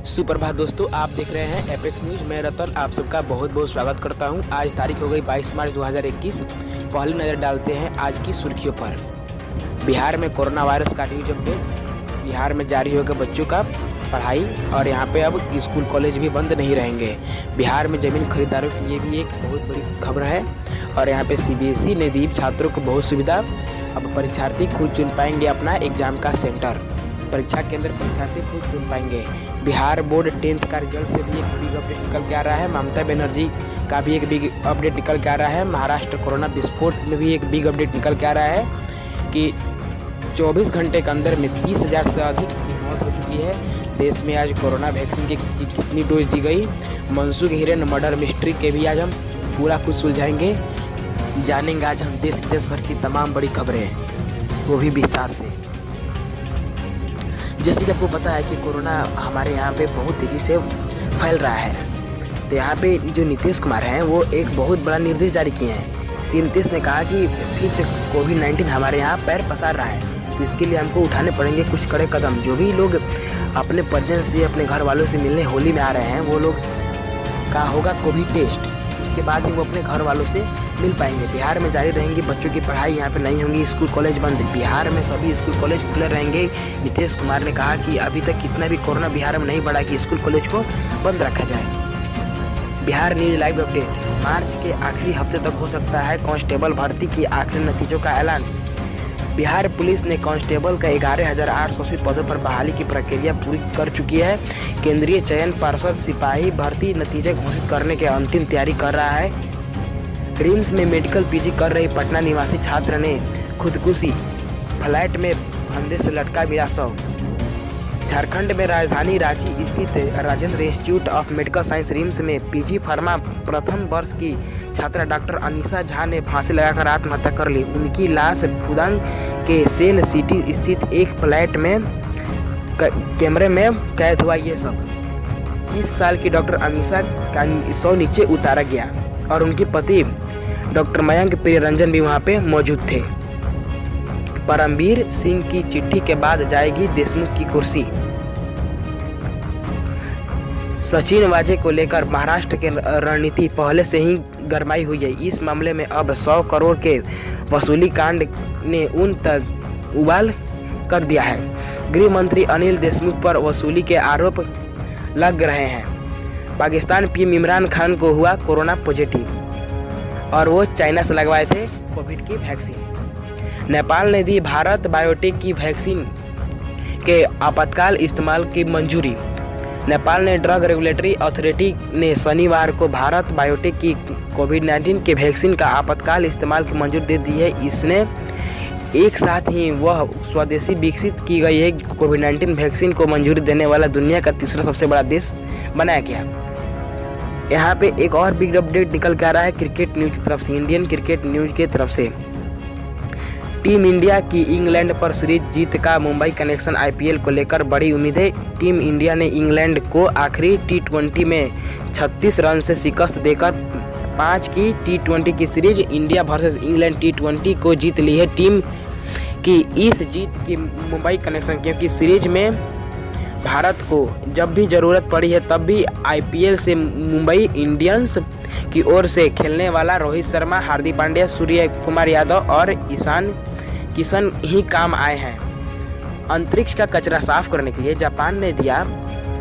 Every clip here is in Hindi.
सुप्रभात दोस्तों, आप देख रहे हैं एपेक्स न्यूज। मैं रतन आप सबका बहुत बहुत स्वागत करता हूं। आज तारीख हो गई 22 मार्च 2021। पहली नज़र डालते हैं आज की सुर्खियों पर। बिहार में कोरोना वायरस का न्यूज अपडेट। बिहार में जारी होगा बच्चों का पढ़ाई और यहां पे अब स्कूल कॉलेज भी बंद नहीं रहेंगे। बिहार में ज़मीन खरीदारों के लिए भी एक बहुत बड़ी खबर है और यहाँ पे CBSE ने दी छात्रों को बहुत सुविधा। अब परीक्षार्थी खुद चुन पाएंगे अपना एग्जाम का सेंटर। परीक्षा केंद्र परीक्षार्थी खुद चुन पाएंगे। बिहार बोर्ड 10th का रिजल्ट से भी एक बिग अपडेट निकल के आ रहा है। ममता बनर्जी का भी एक बिग अपडेट निकल के आ रहा है। महाराष्ट्र कोरोना विस्फोट में भी एक बिग अपडेट निकल के आ रहा है कि 24 घंटे के अंदर में 30,000 से अधिक की मौत हो चुकी है। देश में आज कोरोना वैक्सीन की कितनी डोज दी गई, मनसूख हिरेन मर्डर मिस्ट्री के भी आज हम पूरा कुछ सुलझाएंगे। जानेंगे आज हम देश विदेश भर की तमाम बड़ी खबरें, वो भी विस्तार से। जैसे कि आपको पता है कि कोरोना हमारे यहाँ पे बहुत तेज़ी से फैल रहा है, तो यहाँ पे जो नीतीश कुमार हैं वो एक बहुत बड़ा निर्देश जारी किए हैं। CM नीतीश ने कहा कि फिर से कोविड-19 हमारे यहाँ पैर पसार रहा है, तो इसके लिए हमको उठाने पड़ेंगे कुछ कड़े कदम। जो भी लोग अपने परिजन से अपने घर वालों से मिलने होली में आ रहे हैं, वो लोग का होगा कोविड टेस्ट, उसके बाद ही वो अपने घर वालों से मिल पाएंगे। बिहार में जारी रहेंगी बच्चों की पढ़ाई, यहाँ पे नहीं होंगी स्कूल कॉलेज बंद। बिहार में सभी स्कूल कॉलेज खुले रहेंगे। नीतीश कुमार ने कहा कि अभी तक कितना भी कोरोना बिहार में नहीं बढ़ा कि स्कूल कॉलेज को बंद रखा जाए। Bihar news live update. मार्च के आखिरी हफ्ते तक हो सकता है कांस्टेबल भर्ती की आखिरी नतीजों का ऐलान। बिहार पुलिस ने कांस्टेबल का 11,880 पदों पर बहाली की प्रक्रिया पूरी कर चुकी है। केंद्रीय चयन पर्षद सिपाही भर्ती नतीजे घोषित करने के अंतिम तैयारी कर रहा है। रिम्स में मेडिकल PG कर रही पटना निवासी छात्र ने खुदकुशी, फ्लैट में फंदे से लटका मिला शव। झारखंड में राजधानी रांची स्थित Rajendra institute of medical science RIMS में PG फार्मा प्रथम वर्ष की छात्रा डॉक्टर अनीसा झा ने फांसी लगाकर आत्महत्या कर ली। उनकी लाश फुदांग के सेल सिटी स्थित एक फ्लैट में कैमरे में कैद हुआ। ये सब 30 साल की डॉक्टर अनीसा का शव नीचे उतारा गया और उनके पति डॉक्टर मयंक प्रियरंजन भी वहां पे मौजूद थे। परमवीर सिंह की चिट्ठी के बाद जाएगी देशमुख की कुर्सी। सचिन वाजे को लेकर महाराष्ट्र की रणनीति पहले से ही गरमाई हुई है। इस मामले में अब 100 करोड़ के वसूली कांड ने उन तक उबाल कर दिया है। गृह मंत्री अनिल देशमुख पर वसूली के आरोप लग रहे हैं। पाकिस्तान PM इमरान खान को हुआ कोरोना पॉजिटिव और वो चाइना से लगवाए थे कोविड की वैक्सीन। नेपाल ने दी भारत बायोटेक की वैक्सीन के आपातकाल इस्तेमाल की मंजूरी। नेपाल ने ड्रग रेगुलेटरी अथॉरिटी ने शनिवार को भारत बायोटेक की कोविड-19 के वैक्सीन का आपातकाल इस्तेमाल की मंजूरी दे दी है। इसने एक साथ ही वह स्वदेशी विकसित की गई है कोविड-19 वैक्सीन को मंजूरी देने वाला दुनिया का तीसरा सबसे बड़ा देश बनाया गया। यहाँ पे एक और बिग अपडेट निकल के आ रहा है क्रिकेट न्यूज की तरफ से, इंडियन क्रिकेट न्यूज की तरफ से। टीम इंडिया की इंग्लैंड पर सीरीज जीत का मुंबई कनेक्शन IPL को लेकर बड़ी उम्मीदें। टीम इंडिया ने इंग्लैंड को आखिरी T20 में 36 रन से शिकस्त देकर 5 की T20 की series India versus England T20 को जीत ली है। टीम की इस जीत की मुंबई कनेक्शन, क्योंकि सीरीज में भारत को जब भी ज़रूरत पड़ी है तब भी IPL से मुंबई इंडियंस की ओर से खेलने वाला रोहित शर्मा, हार्दिक पांड्या, सूर्य कुमार यादव और ईशान किशन ही काम आए हैं। अंतरिक्ष का कचरा साफ करने के लिए जापान ने दिया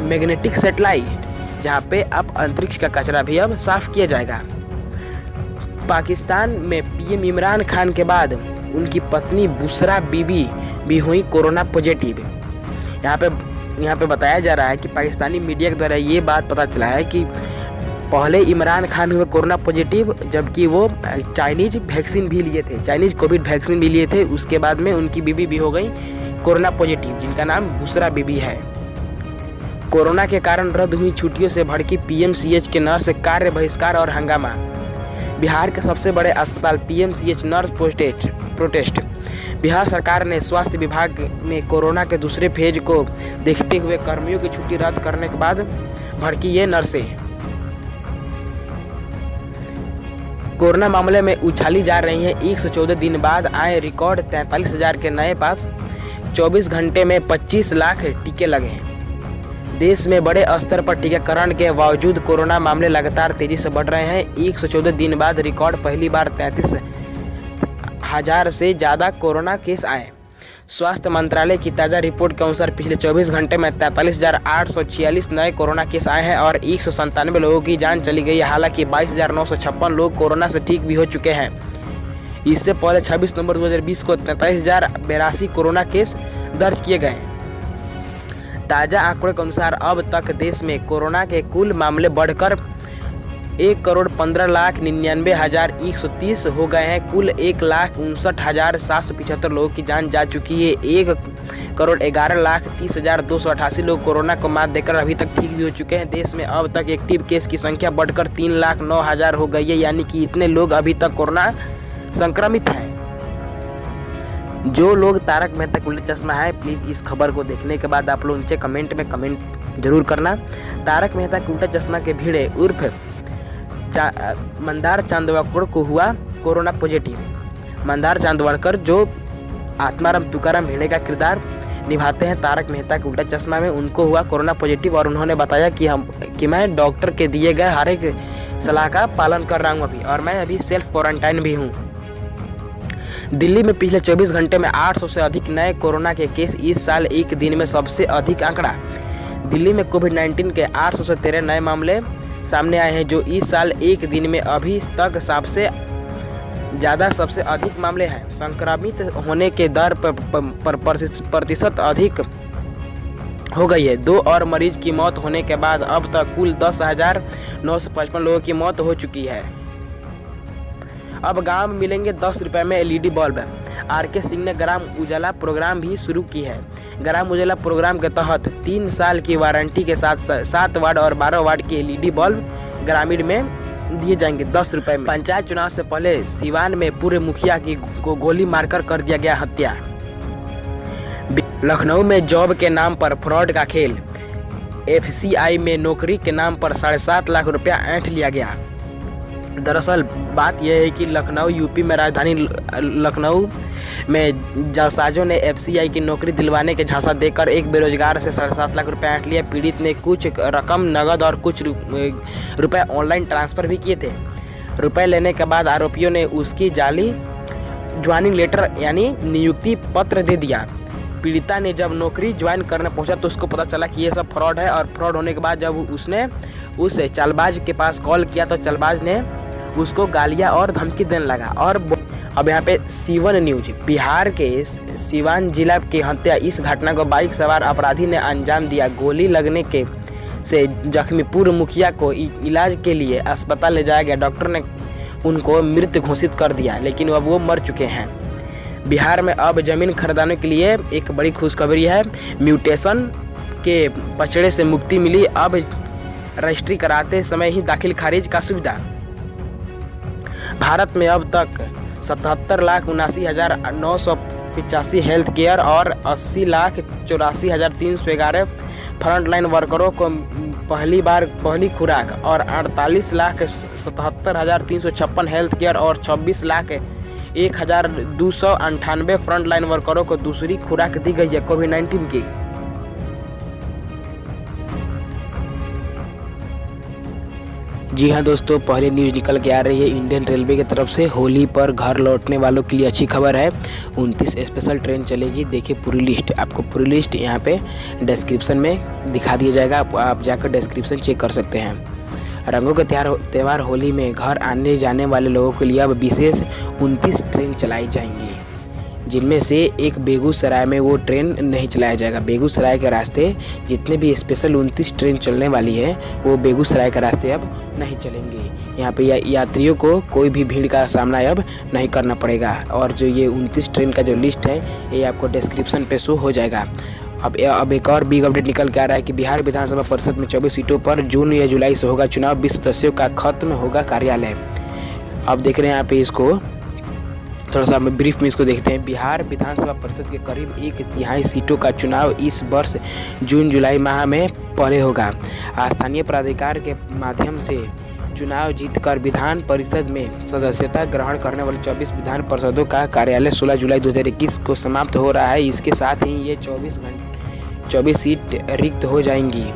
मैग्नेटिक सैटेलाइट, जहां पे अब अंतरिक्ष का कचरा भी अब साफ किया जाएगा। पाकिस्तान में PM इमरान खान के बाद उनकी पत्नी बुशरा बीबी भी हुई कोरोना पॉजिटिव। यहाँ पे बताया जा रहा है कि पाकिस्तानी मीडिया के द्वारा ये बात पता चला है कि पहले इमरान खान हुए कोरोना पॉजिटिव, जबकि वो चाइनीज वैक्सीन भी लिए थे, चाइनीज कोविड वैक्सीन भी लिए थे। उसके बाद में उनकी बीबी भी हो गई कोरोना पॉजिटिव, जिनका नाम बुशरा बीबी है। कोरोना के कारण रद्द हुई छुट्टियों से भड़की PMCH के नर्स, कार्य बहिष्कार और हंगामा। बिहार के सबसे बड़े अस्पताल PMCH नर्स प्रोटेस्ट। बिहार सरकार ने स्वास्थ्य विभाग में कोरोना के दूसरे फेज को देखते हुए कर्मियों की छुट्टी रद्द करने के बाद भड़की ये नर्सें। कोरोना मामले में उछाली जा रही हैं। 114 दिन बाद आए रिकॉर्ड 43,000 के नए पास। 24 घंटे में 25 लाख टीके लगे हैं। देश में बड़े स्तर पर टीकाकरण के बावजूद कोरोना मामले लगातार तेजी से बढ़ रहे हैं। 114 दिन बाद रिकॉर्ड पहली बार 33,000 से ज़्यादा कोरोना केस आए। स्वास्थ्य मंत्रालय की ताज़ा रिपोर्ट के अनुसार पिछले 24 घंटे में 43,846 नए कोरोना केस आए हैं और 197 लोगों की जान चली गई है। हालांकि 22,956 लोग कोरोना से ठीक भी हो चुके हैं। इससे पहले 26 नवंबर 2020 को 43,082 कोरोना केस दर्ज किए गए हैं। ताज़ा आंकड़ों के अनुसार अब तक देश में कोरोना के कुल मामले बढ़कर 1,15,99,130 हो गए हैं। कुल 1,59,775 लोगों की जान जा चुकी है। 1,11,30,288 लोग कोरोना को मात देकर अभी तक ठीक भी हो चुके हैं। देश में अब तक एक्टिव केस की संख्या बढ़कर 3,09,000 हो गई है, यानी कि इतने लोग अभी तक कोरोना संक्रमित हैं। जो लोग तारक मेहता का उल्टा चश्मा है, प्लीज़ इस खबर को देखने के बाद आप लोग नीचे कमेंट में कमेंट जरूर करना। तारक मेहता का उल्टा चश्मा के भिड़े उर्फ मंदार चांदवड़कर को हुआ कोरोना पॉजिटिव। मंदार चांदवड़कर जो आत्माराम तुकाराम भिड़े का किरदार निभाते हैं तारक मेहता का उल्टा चश्मा में, उनको हुआ कोरोना पॉजिटिव और उन्होंने बताया कि मैं डॉक्टर के दिए गए हर एक सलाह का पालन कर रहा हूँ अभी, और मैं अभी सेल्फ क्वारंटाइन भी हूँ। दिल्ली में पिछले 24 घंटे में 800 से अधिक नए कोरोना के केस, इस साल एक दिन में सबसे अधिक आंकड़ा। दिल्ली में कोविड-19 के 813 नए मामले सामने आए हैं, जो इस साल एक दिन में अभी तक सबसे अधिक मामले हैं। संक्रमित होने के दर पर प्रतिशत अधिक हो गई है। 2 और मरीज की मौत होने के बाद अब तक कुल 10,955 लोगों की मौत हो चुकी है। अब गांव में मिलेंगे 10 रुपये में LED बल्ब। RK सिंह ने ग्राम उजाला प्रोग्राम भी शुरू की है। ग्राम उजाला प्रोग्राम के तहत 3 साल की वारंटी के साथ 7 वार्ड और 12 वार्ड के LED बल्ब ग्रामीण में दिए जाएंगे 10 रुपये में। पंचायत चुनाव से पहले सिवान में पूर्व मुखिया की गोली मारकर कर दिया गया हत्या। लखनऊ में जॉब के नाम पर फ्रॉड का खेल। FCI में नौकरी के नाम पर 7.5 लाख रुपया ऐंठ लिया गया। दरअसल बात यह है कि लखनऊ यूपी में राजधानी लखनऊ में जालसाजों ने FCI की नौकरी दिलवाने के झांसा देकर एक बेरोजगार से 7.5 लाख रुपए ऐंठ लिया। पीड़ित ने कुछ रकम नगद और कुछ रुपए ऑनलाइन ट्रांसफ़र भी किए थे। रुपए लेने के बाद आरोपियों ने उसकी जाली ज्वाइनिंग लेटर यानी नियुक्ति पत्र दे दिया। पीड़िता ने जब नौकरी ज्वाइन करने पहुंचा तो उसको पता चला कि ये सब फ्रॉड है, और फ्रॉड होने के बाद जब उसने उस चालबाज के पास कॉल किया तो चालबाज ने उसको गालियां और धमकी देने लगा। और अब यहाँ पे सीवन न्यूज, बिहार के सीवान जिला की हत्या, इस घटना को बाइक सवार अपराधी ने अंजाम दिया। गोली लगने के से जख्मी पूर्व मुखिया को इलाज के लिए अस्पताल ले जाया गया। डॉक्टर ने उनको मृत घोषित कर दिया, लेकिन अब वो मर चुके हैं। बिहार में अब जमीन खरीदने के लिए एक बड़ी खुशखबरी है। म्यूटेशन के पचड़े से मुक्ति मिली। अब रजिस्ट्री कराते समय ही दाखिल खारिज का सुविधा। भारत में अब तक 77,79,985 हेल्थ केयर और 80,84,311 फ्रंटलाइन वर्करों को पहली खुराक और 48,77,356 हेल्थ केयर और 26,01,298 फ्रंटलाइन वर्करों को दूसरी खुराक दी गई है कोविड-19 की। जी हाँ दोस्तों, पहले न्यूज़ निकल के आ रही है इंडियन रेलवे की तरफ से। होली पर घर लौटने वालों के लिए अच्छी खबर है। 29 स्पेशल ट्रेन चलेगी। देखिए पूरी लिस्ट, आपको पूरी लिस्ट यहाँ पे डिस्क्रिप्शन में दिखा दिया जाएगा। आप जाकर डिस्क्रिप्शन चेक कर सकते हैं। रंगों का त्यौहार होली में घर आने जाने वाले लोगों के लिए अब विशेष 29 ट्रेन चलाई जाएंगी, जिनमें से एक बेगूसराय में वो ट्रेन नहीं चलाया जाएगा। बेगूसराय के रास्ते जितने भी स्पेशल 29 ट्रेन चलने वाली है वो बेगूसराय के रास्ते अब नहीं चलेंगे। यहाँ पे यात्रियों को कोई भी भीड़ का सामना अब नहीं करना पड़ेगा। और जो ये 29 ट्रेन का जो लिस्ट है ये आपको डिस्क्रिप्शन पे शो हो जाएगा। अब एक और बिग अपडेट निकल के आ रहा है कि बिहार विधानसभा परिषद में 24 सीटों पर जून या जुलाई से होगा चुनाव। 20 सदस्यों का खत्म होगा कार्यालय। अब देख रहे हैं यहाँ पे इसको थोड़ा सा ब्रीफ में इसको देखते हैं। बिहार विधानसभा परिषद के करीब 1/3 सीटों का चुनाव इस वर्ष जून जुलाई माह में पहले होगा। स्थानीय प्राधिकार के माध्यम से चुनाव जीतकर विधान परिषद में सदस्यता ग्रहण करने वाले 24 विधान परिषदों का कार्यालय 16 जुलाई 2021 को समाप्त हो रहा है। इसके साथ ही ये 24 सीट रिक्त हो जाएंगी।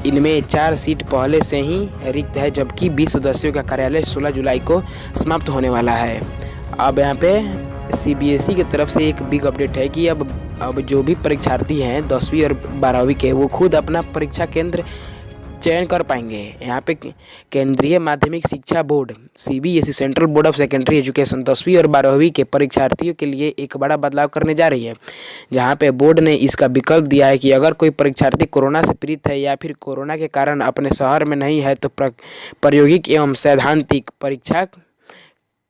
इनमें 4 सीट पहले से ही रिक्त है, जबकि 20 सदस्यों का कार्यालय 16 जुलाई को समाप्त होने वाला है। अब यहाँ पे CBSE की तरफ से एक बिग अपडेट है कि अब जो भी परीक्षार्थी हैं 10वीं और 12वीं के, वो खुद अपना परीक्षा केंद्र चयन कर पाएंगे। यहाँ पे केंद्रीय माध्यमिक शिक्षा board CBSE central board of secondary education 10वीं और 12वीं के परीक्षार्थियों के लिए एक बड़ा बदलाव करने जा रही है, जहाँ पे बोर्ड ने इसका विकल्प दिया है कि अगर कोई परीक्षार्थी कोरोना से पीड़ित है या फिर कोरोना के कारण अपने शहर में नहीं है तो प्रायोगिक एवं सैद्धांतिक परीक्षा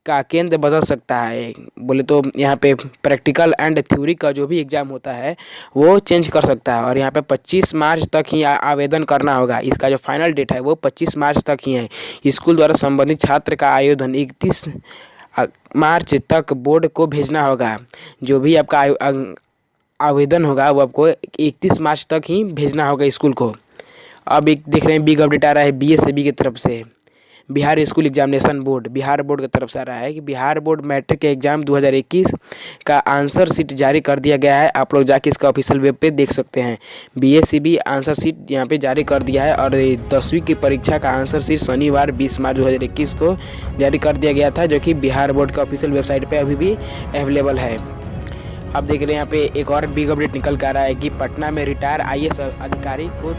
का केंद्र बदल सकता है। बोले तो यहाँ पे प्रैक्टिकल एंड थ्योरी का जो भी एग्ज़ाम होता है वो चेंज कर सकता है। और यहाँ पे 25 मार्च तक ही आवेदन करना होगा। इसका जो फाइनल डेट है वो 25 मार्च तक ही है। स्कूल द्वारा संबंधित छात्र का आवेदन 31 मार्च तक बोर्ड को भेजना होगा। जो भी आपका आवेदन होगा वो आपको 31 मार्च तक ही भेजना होगा स्कूल को। अब एक देख रहे हैं बिग अपडेट आ रहा है BSAB की तरफ से। Bihar school examination board Bihar board की तरफ से आ रहा है कि बिहार बोर्ड मैट्रिक के एग्ज़ाम 2021 का आंसर शीट जारी कर दिया गया है। आप लोग जाके इसका ऑफिशियल वेब पे देख सकते हैं। BSAB आंसर शीट यहाँ पे जारी कर दिया है और 10वीं की परीक्षा का आंसर शीट शनिवार 20 मार्च 2021 को जारी कर दिया गया था, जो कि बिहार बोर्ड का ऑफिशियल वेबसाइट पर अभी भी अवेलेबल है। अब देख रहे हैं यहाँ पे एक और बिग अपडेट निकल कर आ रहा है कि पटना में रिटायर IAS अधिकारी को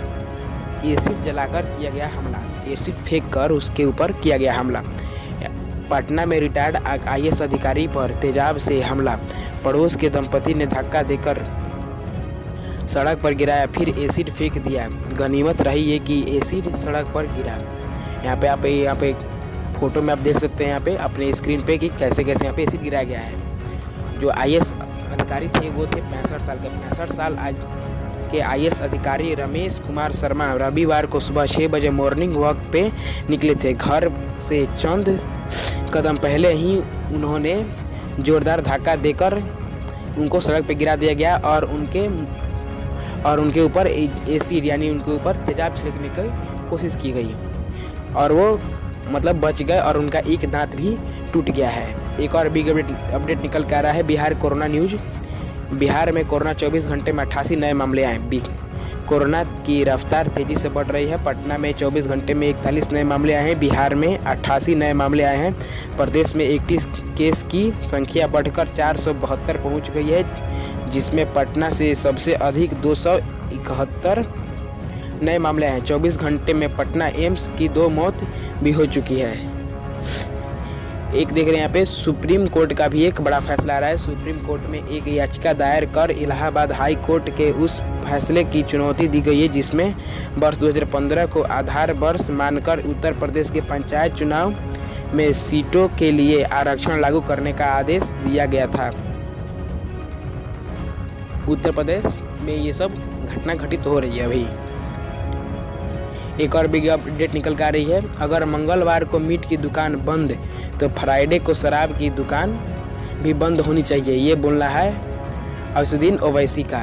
एसिड जलाकर किया गया हमला। एसिड फेंक कर उसके ऊपर किया गया हमला। पटना में रिटायर्ड IAS अधिकारी पर तेजाब से हमला। पड़ोस के दंपति ने धक्का देकर सड़क पर गिराया, फिर एसिड फेंक दिया। गनीमत रही है कि एसिड सड़क पर गिरा। यहाँ पे फोटो में आप देख सकते हैं यहाँ पे अपने स्क्रीन पे कि कैसे कैसे यहाँ पे एसिड गिराया गया है। जो IAS अधिकारी थे वो थे 65 साल के। 65 साल के IAS अधिकारी रमेश कुमार शर्मा रविवार को सुबह 6 बजे मॉर्निंग वॉक पे निकले थे। घर से चंद कदम पहले ही उन्होंने जोरदार धक्का देकर उनको सड़क पे गिरा दिया गया और उनके ऊपर एसिड यानी उनके ऊपर तेजाब छिड़कने की कोशिश की गई और वो मतलब बच गए और उनका एक दांत भी टूट गया है। एक और बिग अपडेट निकल कर आ रहा है बिहार कोरोना न्यूज। बिहार में कोरोना 24 घंटे में 88 नए मामले आए। कोरोना की रफ्तार तेज़ी से बढ़ रही है। पटना में 24 घंटे में 41 नए मामले आए हैं। बिहार में 88 नए मामले आए हैं। प्रदेश में 31 केस की संख्या बढ़कर 472 पहुंच गई है, जिसमें पटना से सबसे अधिक 271 नए मामले आए हैं। 24 घंटे में पटना एम्स की 2 मौत भी हो चुकी है। एक देख रहे हैं यहाँ पे सुप्रीम कोर्ट का भी एक बड़ा फैसला आ रहा है। सुप्रीम कोर्ट में एक याचिका दायर कर इलाहाबाद हाई कोर्ट के उस फैसले की चुनौती दी गई है जिसमें वर्ष 2015 को आधार वर्ष मानकर उत्तर प्रदेश के पंचायत चुनाव में सीटों के लिए आरक्षण लागू करने का आदेश दिया गया था। उत्तर प्रदेश में ये सब घटना घटित हो रही है अभी। एक और बिग अपडेट निकल कर आ रही है। अगर मंगलवार को मीट की दुकान बंद तो फ्राइडे को शराब की दुकान भी बंद होनी चाहिए, ये बोलना है असदुद्दीन ओवैसी का।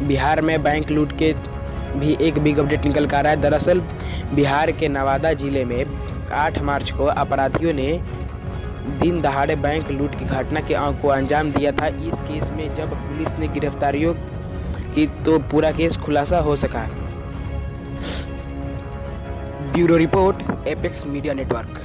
बिहार में बैंक लूट के भी एक बिग अपडेट निकल कर आ रहा है। दरअसल बिहार के नवादा जिले में 8 मार्च को अपराधियों ने दिन दहाड़े बैंक लूट की घटना को अंजाम दिया था। इस केस में जब पुलिस ने गिरफ्तारियों की तो पूरा केस खुलासा हो सका। Bureau report apex media network.